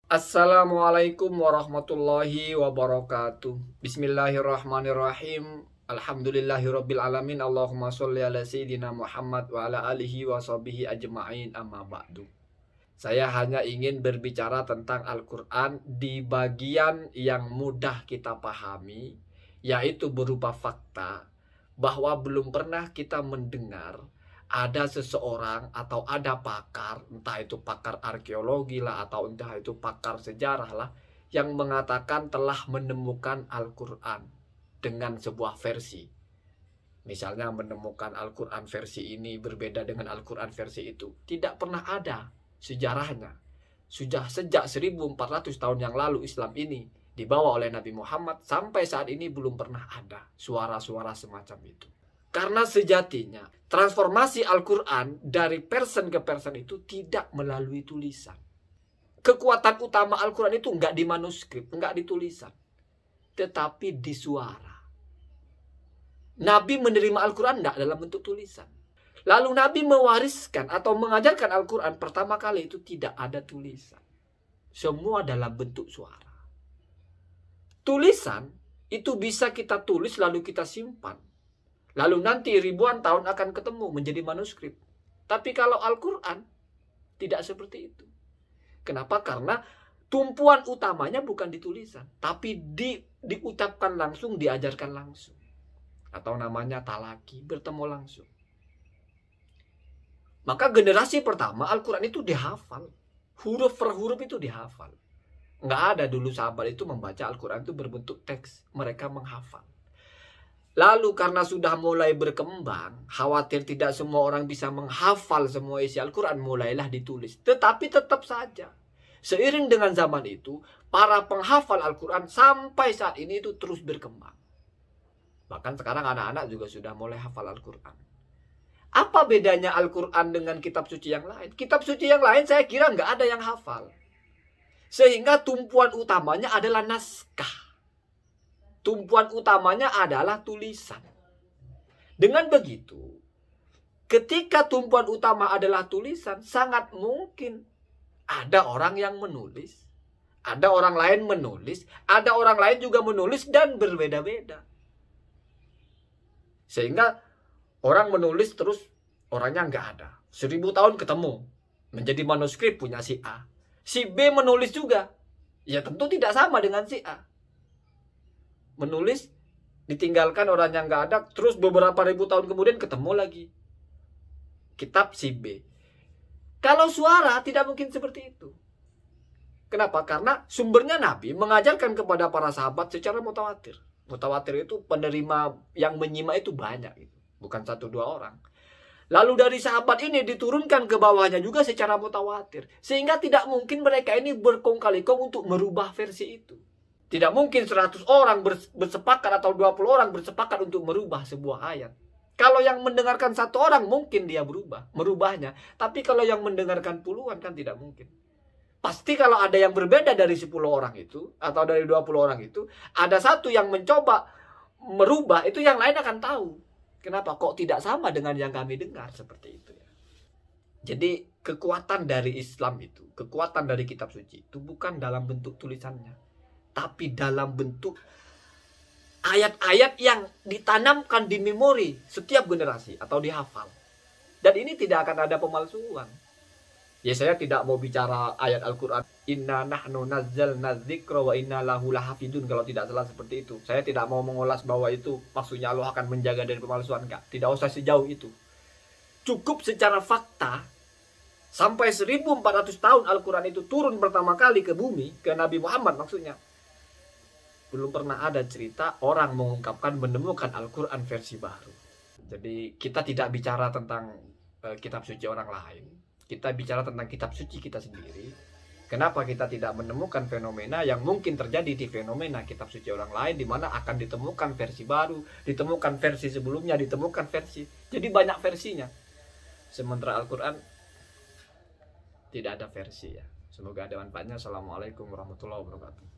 Assalamualaikum warahmatullahi wabarakatuh. Bismillahirrahmanirrahim. Alhamdulillahirabbil alamin. Allahumma sholli ala sayyidina Muhammad wa ala alihi wa sahbihi ajma'in, amma ba'du. Saya hanya ingin berbicara tentang Al-Quran di bagian yang mudah kita pahami, yaitu berupa fakta bahwa belum pernah kita mendengar ada seseorang atau ada pakar, entah itu pakar arkeologi lah atau entah itu pakar sejarah lah, yang mengatakan telah menemukan Al-Quran dengan sebuah versi. Misalnya menemukan Al-Quran versi ini berbeda dengan Al-Quran versi itu. Tidak pernah ada sejarahnya. Sudah sejak 1400 tahun yang lalu Islam ini dibawa oleh Nabi Muhammad, sampai saat ini belum pernah ada suara-suara semacam itu. Karena sejatinya transformasi Al-Quran dari person ke person itu tidak melalui tulisan. Kekuatan utama Al-Quran itu nggak di manuskrip, nggak di tulisan, tetapi di suara. Nabi menerima Al-Quran nggak dalam bentuk tulisan. Lalu Nabi mewariskan atau mengajarkan Al-Quran pertama kali itu tidak ada tulisan. Semua dalam bentuk suara. Tulisan itu bisa kita tulis lalu kita simpan. Lalu nanti ribuan tahun akan ketemu menjadi manuskrip. Tapi kalau Al-Quran tidak seperti itu. Kenapa? Karena tumpuan utamanya bukan di tulisan, tapi diucapkan langsung, diajarkan langsung. Atau namanya talaki, bertemu langsung. Maka generasi pertama Al-Quran itu dihafal. Huruf per huruf itu dihafal. Nggak ada dulu sahabat itu membaca Al-Quran itu berbentuk teks. Mereka menghafal. Lalu karena sudah mulai berkembang, khawatir tidak semua orang bisa menghafal semua isi Al-Quran, mulailah ditulis. Tetapi tetap saja, seiring dengan zaman itu, para penghafal Al-Quran sampai saat ini itu terus berkembang. Bahkan sekarang anak-anak juga sudah mulai hafal Al-Quran. Apa bedanya Al-Quran dengan kitab suci yang lain? Kitab suci yang lain saya kira nggak ada yang hafal. Sehingga tumpuan utamanya adalah naskah. Tumpuan utamanya adalah tulisan. Dengan begitu, ketika tumpuan utama adalah tulisan, sangat mungkin ada orang yang menulis, ada orang lain menulis, ada orang lain juga menulis dan berbeda-beda. Sehingga orang menulis terus orangnya nggak ada. 1000 tahun ketemu, menjadi manuskrip punya si A. Si B menulis juga. Ya tentu tidak sama dengan si A. Menulis, ditinggalkan orang yang nggak ada, terus beberapa ribu tahun kemudian ketemu lagi kitab si B. Kalau suara tidak mungkin seperti itu. Kenapa? Karena sumbernya Nabi mengajarkan kepada para sahabat secara mutawatir. Mutawatir itu penerima yang menyimak itu banyak, bukan 1-2 orang. Lalu dari sahabat ini diturunkan ke bawahnya juga secara mutawatir, sehingga tidak mungkin mereka ini berkong-kali-kong untuk merubah versi itu. Tidak mungkin 100 orang bersepakat atau 20 orang bersepakat untuk merubah sebuah ayat. Kalau yang mendengarkan 1 orang mungkin dia merubahnya. Tapi kalau yang mendengarkan puluhan kan tidak mungkin. Pasti kalau ada yang berbeda dari 10 orang itu atau dari 20 orang itu, ada satu yang mencoba merubah, itu yang lain akan tahu. Kenapa kok tidak sama dengan yang kami dengar, seperti itu ya. Jadi kekuatan dari Islam itu, kekuatan dari kitab suci itu bukan dalam bentuk tulisannya, tapi dalam bentuk ayat-ayat yang ditanamkan di memori setiap generasi atau dihafal. Dan ini tidak akan ada pemalsuan. Ya, saya tidak mau bicara ayat Al-Quran inna nahnu nazzalna dzikra wa inna lahu lahafidun, kalau tidak salah seperti itu. Saya tidak mau mengulas bahwa itu maksudnya Allah akan menjaga dari pemalsuan, enggak. Tidak usah sejauh itu. Cukup secara fakta, sampai 1400 tahun Al-Quran itu turun pertama kali ke bumi, ke Nabi Muhammad maksudnya, belum pernah ada cerita orang mengungkapkan menemukan Al-Quran versi baru. Jadi kita tidak bicara tentang kitab suci orang lain. Kita bicara tentang kitab suci kita sendiri. Kenapa kita tidak menemukan fenomena yang mungkin terjadi di fenomena kitab suci orang lain, di mana akan ditemukan versi baru, ditemukan versi sebelumnya, ditemukan versi. Jadi banyak versinya. Sementara Al-Quran tidak ada versi ya. Semoga ada manfaatnya. Assalamualaikum warahmatullahi wabarakatuh.